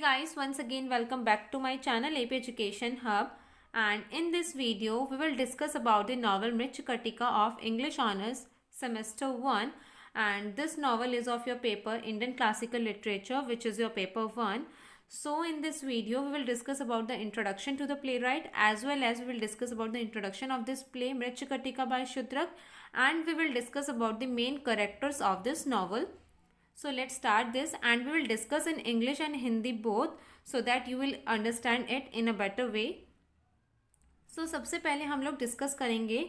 guys, once again welcome back to my channel AP Education Hub, and in this video we will discuss about the novel Mrichkatika of English Honours Semester 1, and this novel is of your paper Indian Classical Literature, which is your paper 1. So in this video we will discuss about the introduction to the playwright, as well as we will discuss about the introduction of this play Mrichkatika by Shudrak, and we will discuss about the main characters of this novel. So let's start this, and we will discuss in English and Hindi both so that you will understand it in a better way. So सबसे पहले हम लोग discuss करेंगे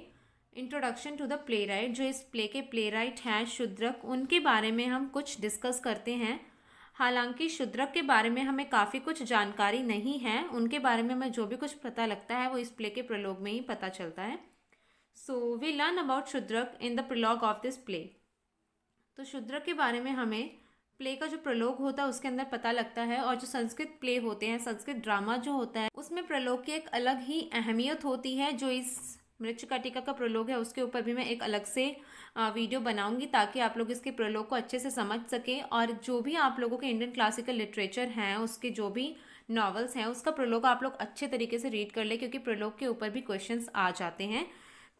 introduction to the playwright. जो इस play के play right हैं शूद्रक, उनके बारे में हम कुछ डिस्कस करते हैं. हालांकि शूद्रक के बारे में हमें काफ़ी कुछ जानकारी नहीं है. उनके बारे में हमें जो भी कुछ पता लगता है वो इस प्ले के प्रोलॉग में ही पता चलता है. So we learn about Shudraka in the prologue of this play. तो शूद्रक के बारे में हमें प्ले का जो प्रलोग होता है उसके अंदर पता लगता है. और जो संस्कृत प्ले होते हैं, संस्कृत ड्रामा जो होता है, उसमें प्रलोग की एक अलग ही अहमियत होती है. जो इस मृच्छकटिका का प्रलोग है उसके ऊपर भी मैं एक अलग से वीडियो बनाऊंगी, ताकि आप लोग इसके प्रलोग को अच्छे से समझ सकें. और जो भी आप लोगों के इंडियन क्लासिकल लिटरेचर हैं, उसके जो भी नॉवेल्स हैं, उसका प्रलोग आप लोग अच्छे तरीके से रीड कर ले, क्योंकि प्रलोग के ऊपर भी क्वेश्चंस आ जाते हैं.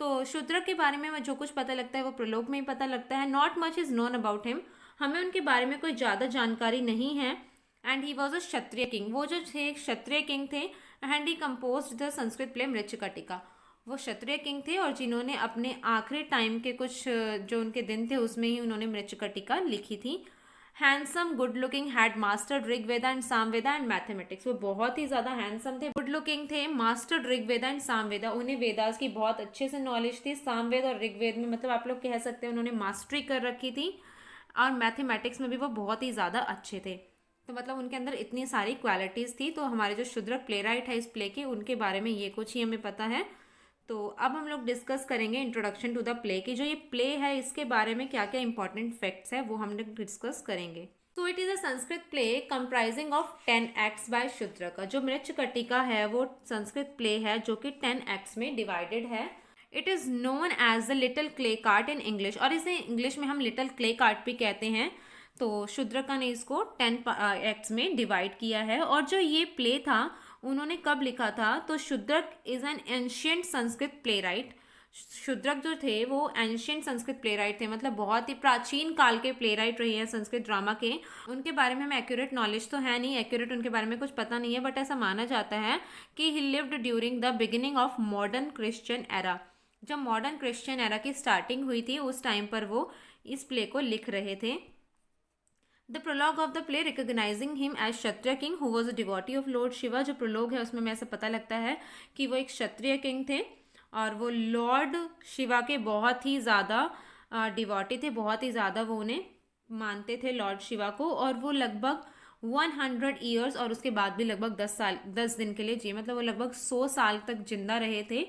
तो शूद्रक के बारे में जो कुछ पता लगता है वो प्रलोग में ही पता लगता है. Not much is known about him. हमें उनके बारे में कोई ज़्यादा जानकारी नहीं है. And he was a Kshatriya king. वो जो थे क्षत्रिय किंग थे. And he compose the Sanskrit play Mricchakatika. वो क्षत्रिय किंग थे और जिन्होंने अपने आखिरी टाइम के कुछ जो उनके दिन थे उसमें ही उन्होंने मृच्छकटिका लिखी थी. Handsome, good looking, had mastered Rigveda and Samaveda and mathematics. वो बहुत ही ज़्यादा हैंडसम थे, गुड लुकिंग थे, मास्टर्ड ऋग्वेदा एंड सामवेदा. उन्हें वेदास की बहुत अच्छे से नॉलेज थी. सामवेद और ऋग्वेद में मतलब आप लोग कह सकते हैं उन्होंने मास्टरी कर रखी थी. और मैथमेटिक्स में भी वो बहुत ही ज़्यादा अच्छे थे. तो मतलब उनके अंदर इतनी सारी क्वालिटीज़ थी. तो हमारे जो शूद्रक प्ले राइट है इस प्ले के, उनके बारे में ये कुछ ही हमें पता है. तो अब हम लोग डिस्कस करेंगे इंट्रोडक्शन टू द प्ले की. जो ये प्ले है इसके बारे में क्या क्या इंपॉर्टेंट फैक्ट्स है वो हम लोग डिस्कस करेंगे. तो it is a Sanskrit play comprising of 10 acts by Shudraka. जो मृच्छकटिका है वो संस्कृत प्ले है जो कि 10 एक्ट्स में डिवाइडेड है. It is known as the little clay cart in English. और इसे इंग्लिश में हम लिटिल क्ले कार्ट भी कहते हैं. तो शूद्रका ने इसको 10 एक्ट्स में डिवाइड किया है. और जो ये प्ले था उन्होंने कब लिखा था, तो Shudraka is an ancient Sanskrit play right. Shudraka जो थे वो एंशियंट संस्कृत प्ले राइट थे, मतलब बहुत ही प्राचीन काल के प्ले राइट रहे हैं संस्कृत ड्रामा के. उनके बारे में हमें एक्यूरेट नॉलेज तो है नहीं, एक्यूरेट उनके बारे में कुछ पता नहीं है, बट ऐसा माना जाता है कि ही lived during the beginning of modern Christian era. जब मॉडर्न क्रिश्चियन एरा की स्टार्टिंग हुई थी उस टाइम पर वो इस प्ले को लिख रहे थे. The prologue of the play recognizing him as Kshatriya king who was a devotee of lord Shiva. जो प्रोलॉग है उसमें ऐसा पता लगता है कि वो एक क्षत्रिय किंग थे और वो लॉर्ड शिवा के बहुत ही ज़्यादा डिवोटी थे. बहुत ही ज़्यादा वो उन्हें मानते थे लॉर्ड शिवा को. और वो लगभग 100 ईयर्स और उसके बाद भी लगभग 10 दिन के लिए जी, मतलब वो लगभग 100 साल तक जिंदा रहे थे.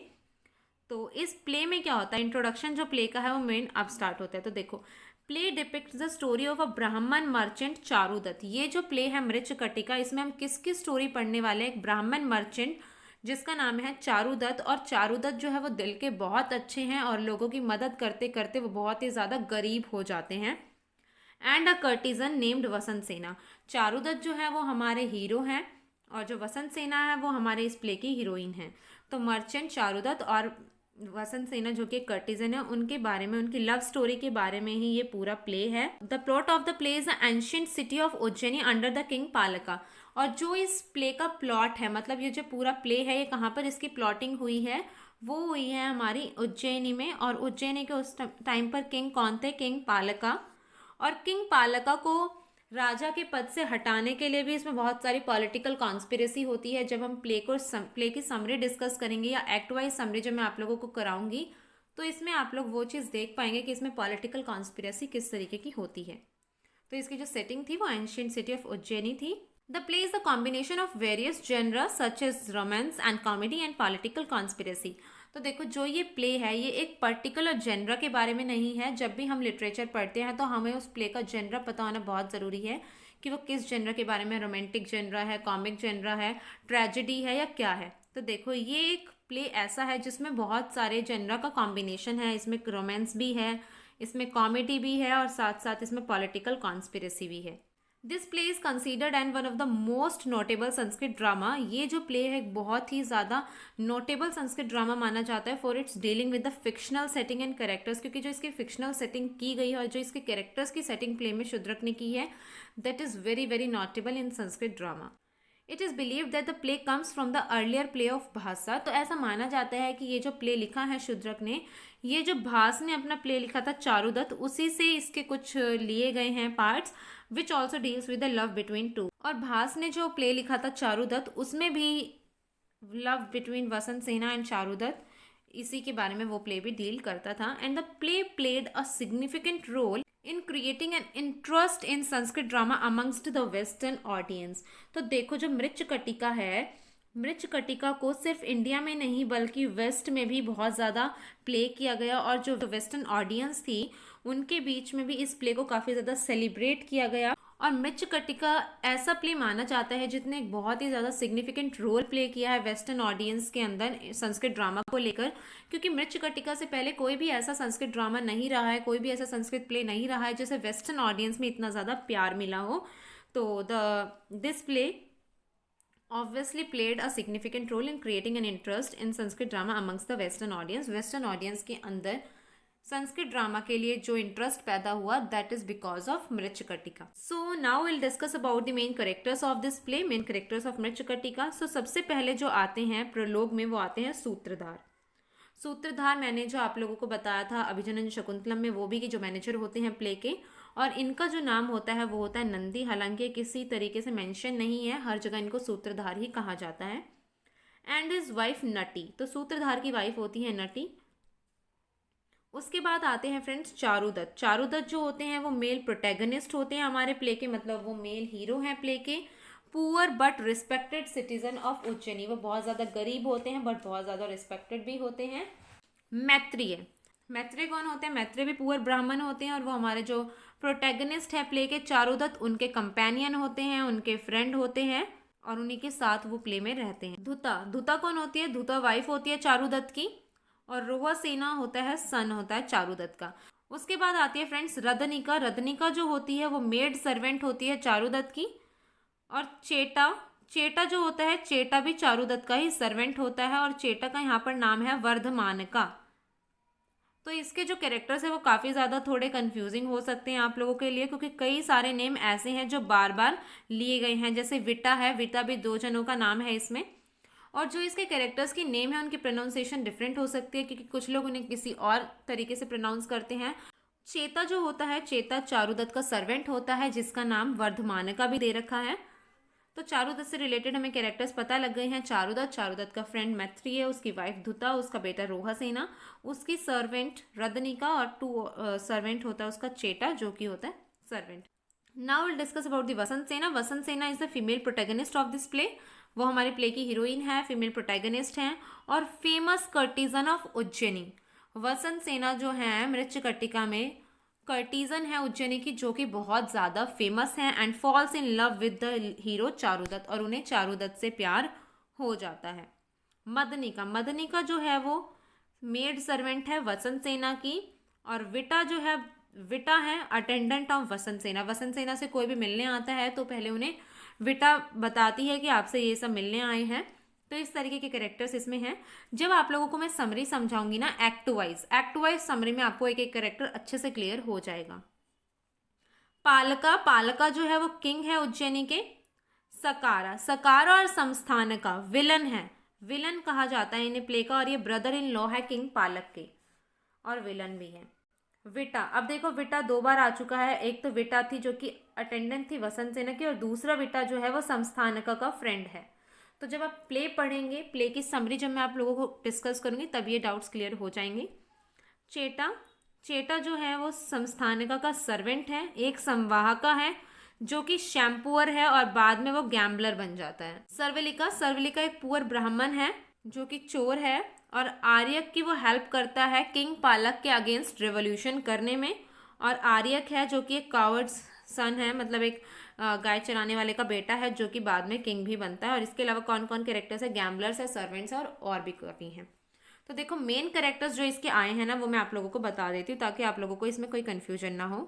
तो इस प्ले में क्या होता है, इंट्रोडक्शन जो प्ले का है वो मेन अब स्टार्ट होता है. तो देखो, play depicts the story of a ब्राह्मण मर्चेंट चारुदत्त. ये जो प्ले है मृच्छकटिका, इसमें हम किसकी स्टोरी पढ़ने वाले हैं, एक ब्राह्मण मर्चेंट जिसका नाम है चारुदत्त. और चारुदत्त जो है वो दिल के बहुत अच्छे हैं और लोगों की मदद करते करते वो बहुत ही ज़्यादा गरीब हो जाते हैं. एंड अ कर्टिजन नेम्ड वसंत सेना. चारुदत्त जो है वो हमारे हीरो हैं और जो वसंत सेना है वो हमारे इस प्ले की हीरोइन है. तो मर्चेंट चारुदत्त और वसंत सेना जो कि कर्टिजन है, उनके बारे में, उनकी लव स्टोरी के बारे में ही ये पूरा प्ले है. The plot of the play is the ancient city of Ujjaini under the king Palaka. और जो इस प्ले का प्लॉट है, मतलब ये जो पूरा प्ले है ये कहाँ पर इसकी प्लॉटिंग हुई है, वो हुई है हमारी उज्जैनी में. और उज्जैनी के उस टाइम पर किंग कौन थे, किंग पालका. और किंग पालका को राजा के पद से हटाने के लिए भी इसमें बहुत सारी पॉलिटिकल कॉन्स्पिरेसी होती है. जब हम प्ले की समरी डिस्कस करेंगे या एक्ट वाइज समरी जब मैं आप लोगों को कराऊंगी, तो इसमें आप लोग वो चीज़ देख पाएंगे कि इसमें पॉलिटिकल कॉन्स्पिरेसी किस तरीके की होती है. तो इसकी जो सेटिंग थी वो एंशियंट सिटी ऑफ उज्जैनी थी. The play is the combination of various genre such as romance and comedy and political conspiracy. तो देखो, जो ये प्ले है ये एक पर्टिकुलर जेनरा के बारे में नहीं है. जब भी हम लिटरेचर पढ़ते हैं तो हमें उस प्ले का जेनरा पता होना बहुत ज़रूरी है कि वो किस जेनरा के बारे में, रोमांटिक जेनरा है, कॉमिक जेनरा है, ट्रेजेडी है या क्या है. तो देखो, ये एक प्ले ऐसा है जिसमें बहुत सारे जेनरा का कॉम्बिनेशन है. इसमें रोमांस भी है, इसमें कॉमेडी भी है और साथ साथ इसमें पॉलिटिकल कॉन्स्पिरेसी भी है. This play is considered and one of the most notable Sanskrit drama. ये जो प्ले है बहुत ही ज़्यादा नोटेबल संस्कृत ड्रामा माना जाता है for its dealing with the fictional setting and characters, क्योंकि जो इसकी फिक्शनल सेटिंग की गई है और जो इसके कैरेक्टर्स की सेटिंग प्ले में शूद्रक ने की है, that is very very notable in Sanskrit drama. It is believe that the play comes from the earlier play of भासा। तो ऐसा माना जाता है कि ये जो प्ले लिखा है शूद्रक ने, ये जो भास ने अपना प्ले लिखा था चारुदत्त, उसी से इसके कुछ लिए गए हैं parts, which also deals with the love between two. और भास ने जो प्ले लिखा था चारुदत्त, उसमें भी लव बिटवीन वसंत सेना एंड चारुदत्त, इसी के बारे में वो प्ले भी डील करता था। And the play played a significant role in creating an interest in Sanskrit drama amongst the western audience. तो देखो, जो मृच्छकटिका है, मृच्छकटिका को सिर्फ इंडिया में नहीं बल्कि वेस्ट में भी बहुत ज़्यादा प्ले किया गया, और जो वेस्टर्न ऑडियंस थी उनके बीच में भी इस प्ले को काफ़ी ज़्यादा सेलिब्रेट किया गया। और मृच्छकटिका ऐसा प्ले माना जाता है जितने एक बहुत ही ज़्यादा सिग्निफिकेंट रोल प्ले किया है वेस्टर्न ऑडियंस के अंदर संस्कृत ड्रामा को लेकर, क्योंकि मृच्छकटिका से पहले कोई भी ऐसा संस्कृत ड्रामा नहीं रहा है, कोई भी ऐसा संस्कृत प्ले नहीं रहा है जिसे वेस्टर्न ऑडियंस में इतना ज़्यादा प्यार मिला हो। तो this play obviously played a significant role in creating an interest in Sanskrit drama amongst the Western audience. Western audience के अंदर संस्कृत ड्रामा के लिए जो इंटरेस्ट पैदा हुआ, that is because of Mricchakatika. So now will discuss about the main characters of this play, main characters of Mricchakatika. So सबसे पहले जो आते हैं प्रलोग में, वो आते हैं सूत्रधार। सूत्रधार मैंने जो आप लोगों को बताया था अभिजनन शकुंतलम में, वो भी कि जो मैनेजर होते हैं प्ले के, और इनका जो नाम होता है वो होता है नंदी। हालांकि किसी तरीके से मेंशन नहीं है, हर जगह इनको सूत्रधार ही कहा जाता है। एंड हिज वाइफ नटी, तो सूत्रधार की वाइफ होती है नटी। उसके बाद आते हैं फ्रेंड्स चारुदत्त। चारुदत्त जो होते हैं वो मेल प्रोटैगनिस्ट होते हैं हमारे प्ले के, मतलब वो मेल हीरो हैं प्ले के। Poor but respected citizen of Ujjaini, वो बहुत ज़्यादा गरीब होते हैं बट बहुत ज़्यादा रिस्पेक्टेड भी होते हैं। मैत्रेय, मैत्रेय कौन होते हैं? मैत्रेय भी पुअर ब्राह्मण होते हैं, और वो हमारे जो प्रोटैगनिस्ट है प्ले के चारुदत्त, उनके कंपेनियन होते हैं, उनके फ्रेंड होते हैं, और उन्हीं के साथ वो प्ले में रहते हैं। धुता, धुता कौन होती है? धुता वाइफ होती है चारुदत्त की, और रोहा सेना होता है सन होता है चारुदत्त का। उसके बाद आती है फ्रेंड्स रदनिका। रदनिका जो होती है वो मेड सर्वेंट होती है चारुदत्त की। और चेटा, चेटा जो होता है, चेटा भी चारुदत्त का ही सर्वेंट होता है, और चेटा का यहाँ पर नाम है वर्धमान का। तो इसके जो कैरेक्टर्स है वो काफ़ी ज़्यादा थोड़े कंफ्यूजिंग हो सकते हैं आप लोगों के लिए, क्योंकि कई सारे नेम ऐसे हैं जो बार बार लिए गए हैं। जैसे विटा है, विटा भी 2 जनों का नाम है इसमें, और जो इसके कैरेक्टर्स की नेम है उनकी प्रोनाउंसिएशन डिफरेंट हो सकती है, क्योंकि कुछ लोग उन्हें किसी और तरीके से प्रोनाउंस करते हैं। चेता जो होता है, चेता चारुदत्त का सर्वेंट होता है, जिसका नाम वर्धमान का भी दे रखा है। तो चारुदत्त से रिलेटेड हमें कैरेक्टर्स पता लग गए हैं। चारुदत्त, चारुदत्त का फ्रेंड मैत्रेय, उसकी वाइफ धुता, उसका बेटा रोहा सेना, उसकी सर्वेंट रदनिका, और 2 सर्वेंट होता है उसका चेटा, जो कि होता है servant. Now will discuss about the Vasant Sena. Vasant Sena is the female protagonist of this play. वो हमारे प्ले की हीरोइन है, फीमेल प्रोटैगनिस्ट हैं, और फेमस कर्टिजन ऑफ उज्जैनी। वसंत सेना जो है मृच्छकटिका में कर्टिजन है उज्जैनी की, जो कि बहुत ज़्यादा फेमस है, and falls in love with the hero Charudatta, और उन्हें चारुदत्त से प्यार हो जाता है। मदनिका, मदनिका जो है वो मेड सर्वेंट है वसंत सेना की, और विटा जो है, विटा है अटेंडेंट ऑफ वसंत सेना। वसंत सेना से कोई भी मिलने आता है तो पहले उन्हें विटा बताती है कि आपसे ये सब मिलने आए हैं। तो इस तरीके के कैरेक्टर्स इसमें हैं। जब आप लोगों को मैं समरी समझाऊंगी ना एक्ट वाइज समरी में आपको एक एक कैरेक्टर अच्छे से क्लियर हो जाएगा। पालका, पालका जो है वो किंग है उज्जैनी के। सकारा, सकारा और संस्थानका विलन है, विलन कहा जाता है इन्हें प्ले का, और ये ब्रदर इन लॉ है किंग पालक के, और विलन भी है। विटा, अब देखो विटा 2 बार आ चुका है। एक तो विटा थी जो कि अटेंडेंट थी वसंत सेना की, और दूसरा विटा जो है वो संस्थानका का फ्रेंड है। तो जब आप प्ले पढ़ेंगे, प्ले की समरी जब मैं आप लोगों को डिस्कस करूंगी, तब ये डाउट्स क्लियर हो जाएंगे। चेटा, चेटा जो है वो संस्थानिका का सर्वेंट है, एक संवाहका है जो कि शैम्पुअर है, और बाद में वो गैम्बलर बन जाता है। सर्वलिका, सर्वलिका एक पुअर ब्राह्मण है जो कि चोर है, और आर्यक की वो हेल्प करता है किंग पालक के अगेंस्ट रेवोल्यूशन करने में। और आर्यक है जो कि एक कावर्ड्स सन है, मतलब एक गाय चराने वाले का बेटा है, जो कि बाद में किंग भी बनता है। और इसके अलावा कौन कौन कैरेक्टर्स है? गैम्बलर्स है, सर्वेंट्स है, और भी काफ़ी हैं। तो देखो मेन कैरेक्टर्स जो इसके आए हैं ना, वो मैं आप लोगों को बता देती हूँ ताकि आप लोगों को इसमें कोई कन्फ्यूजन ना हो।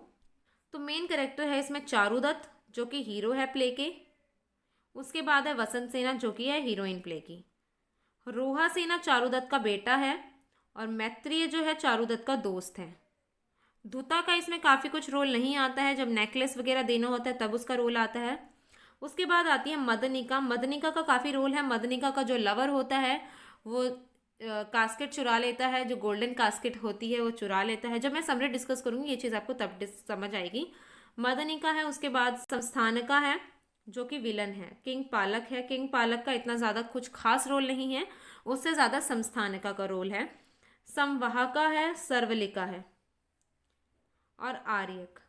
तो मेन कैरेक्टर है इसमें चारुदत्त, जो कि हीरो है प्ले के। उसके बाद है वसंत सेना जो कि है हीरोइन प्ले की। रोहा सेना चारुदत्त का बेटा है और मैत्रेय जो है चारुदत्त का दोस्त है। धुता का इसमें काफ़ी कुछ रोल नहीं आता है, जब नेकलेस वगैरह देना होता है तब उसका रोल आता है। उसके बाद आती है मदनिका। मदनिका का काफ़ी रोल है। मदनिका का जो लवर होता है वो कास्केट चुरा लेता है, जो गोल्डन कास्केट होती है वो चुरा लेता है। जब मैं समरी डिस्कस करूंगी ये चीज़ आपको तब समझ आएगी। मदनिका है। उसके बाद संस्थानका है जो कि विलन है। किंग पालक है। किंग पालक का इतना ज़्यादा कुछ खास रोल नहीं है, उससे ज़्यादा संस्थानका का रोल है। संवाहका है, सर्वलिका है और आर्यक।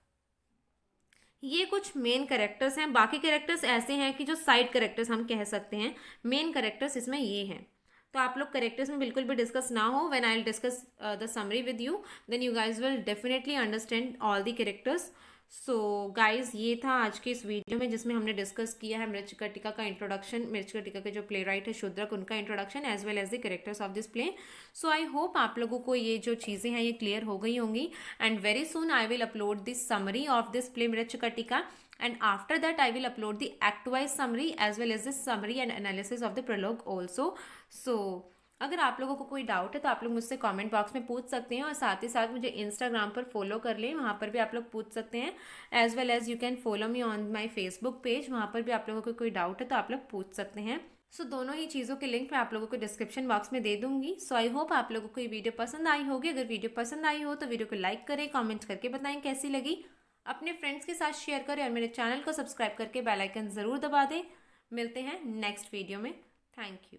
ये कुछ मेन कैरेक्टर्स हैं। बाकी कैरेक्टर्स ऐसे हैं कि जो साइड कैरेक्टर्स हम कह सकते हैं। मेन कैरेक्टर्स इसमें ये हैं। तो आप लोग कैरेक्टर्स में बिल्कुल भी डिस्कस ना हो। When I will discuss the summary with you, then you guys will definitely understand all the characters. So guys ये था आज के इस वीडियो में जिसमें हमने डिस्कस किया है मृच्छकटिका का इंट्रोडक्शन, मृच्छकटिका के जो प्ले राइट है शूद्रक, उनका introduction as well as the characters of this play. So I hope आप लोगों को ये जो चीज़ें हैं ये क्लियर हो गई होंगी। And very soon I will upload this summary of this play Mricchakatika, and after that I will upload the act wise summary as well as the summary and analysis of the prologue also. So अगर आप लोगों को कोई doubt है तो आप लोग मुझसे कमेंट बॉक्स में पूछ सकते हैं, और साथ ही साथ मुझे इंस्टाग्राम पर फॉलो कर लें, वहाँ पर भी आप लोग पूछ सकते हैं। As well as you can follow me on my Facebook page, वहाँ पर भी आप लोगों को कोई डाउट है तो आप लोग पूछ सकते हैं। सो दोनों ही चीज़ों के लिंक मैं आप लोगों को डिस्क्रिप्शन बॉक्स में दे दूंगी। सो आई होप आप लोगों को ये वीडियो पसंद आई होगी। अगर वीडियो पसंद आई हो तो वीडियो को लाइक करें, कॉमेंट करके बताएं कैसी लगी, अपने फ्रेंड्स के साथ शेयर करें और मेरे चैनल को सब्सक्राइब करके बेल आइकन ज़रूर दबा दें। मिलते हैं नेक्स्ट वीडियो में। Thank you.